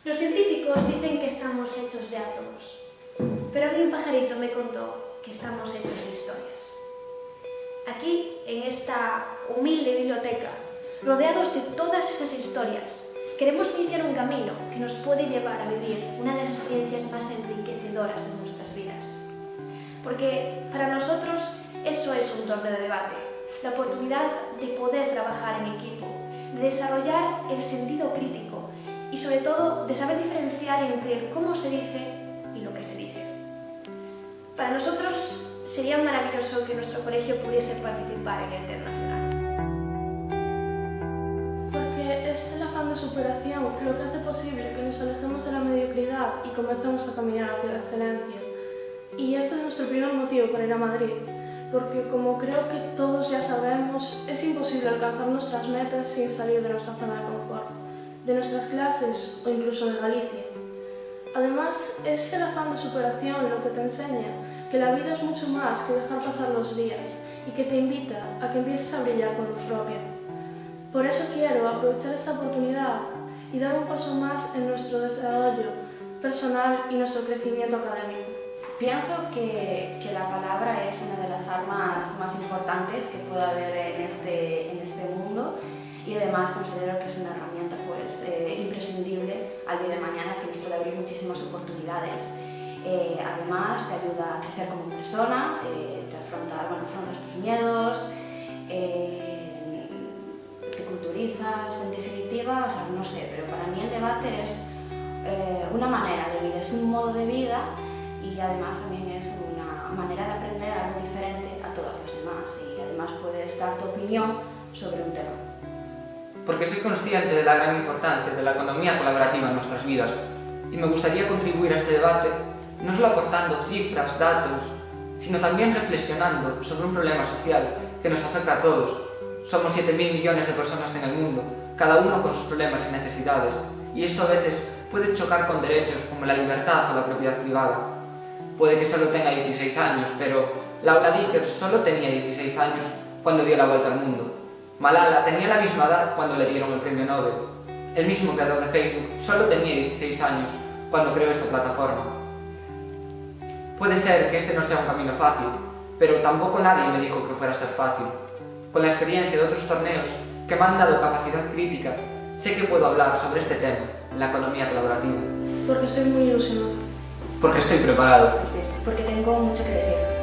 Los científicos dicen que estamos hechos de átomos, pero a mí un pajarito me contó que estamos hechos de historias. Aquí, en esta humilde biblioteca, rodeados de todas esas historias, queremos iniciar un camino que nos puede llevar a vivir una de las experiencias más enriquecedoras de nuestras vidas. Porque para nosotros eso es un torneo de debate, la oportunidad de poder trabajar en equipo, de desarrollar el sentido crítico y sobre todo de saber diferenciar entre el cómo se dice y lo que se dice. Para nosotros sería maravilloso que nuestro colegio pudiese participar en el TED Nacional. Porque es el afán de superación lo que hace posible que nos alejemos de la mediocridad y comencemos a caminar hacia la excelencia. Y este es nuestro primer motivo para ir a Madrid, porque como creo que todos ya sabemos, es imposible alcanzar nuestras metas sin salir de nuestra zona de confort, de nuestras clases o incluso de Galicia. Además, es el afán de superación lo que te enseña que la vida es mucho más que dejar pasar los días y que te invita a que empieces a brillar con luz propia. Por eso quiero aprovechar esta oportunidad y dar un paso más en nuestro desarrollo personal y nuestro crecimiento académico. Pienso que la palabra es una de las armas más importantes que puede haber en este mundo y además considero que es una herramienta imprescindible al día de mañana que nos puede abrir muchísimas oportunidades. Además te ayuda a crecer como persona, afrontas tus miedos, te culturizas, en definitiva, no sé, pero para mí el debate es una manera de vida, es un modo de vida y además también es una manera de aprender algo diferente a todas las demás y además puedes dar tu opinión sobre un tema. Porque soy consciente de la gran importancia de la economía colaborativa en nuestras vidas y me gustaría contribuir a este debate no solo aportando cifras, datos, sino también reflexionando sobre un problema social que nos afecta a todos. Somos 7.000 millones de personas en el mundo, cada uno con sus problemas y necesidades, y esto a veces puede chocar con derechos como la libertad o la propiedad privada. Puede que solo tenga 16 años, pero Laura Dickers solo tenía 16 años cuando dio la vuelta al mundo. Malala tenía la misma edad cuando le dieron el premio Nobel. El mismo creador de Facebook solo tenía 16 años cuando creó esta plataforma. Puede ser que este no sea un camino fácil, pero tampoco nadie me dijo que fuera a ser fácil. Con la experiencia de otros torneos que me han dado capacidad crítica, sé que puedo hablar sobre este tema, la economía colaborativa. Porque estoy muy ilusionada. Porque estoy preparado. Porque tengo mucho que decir.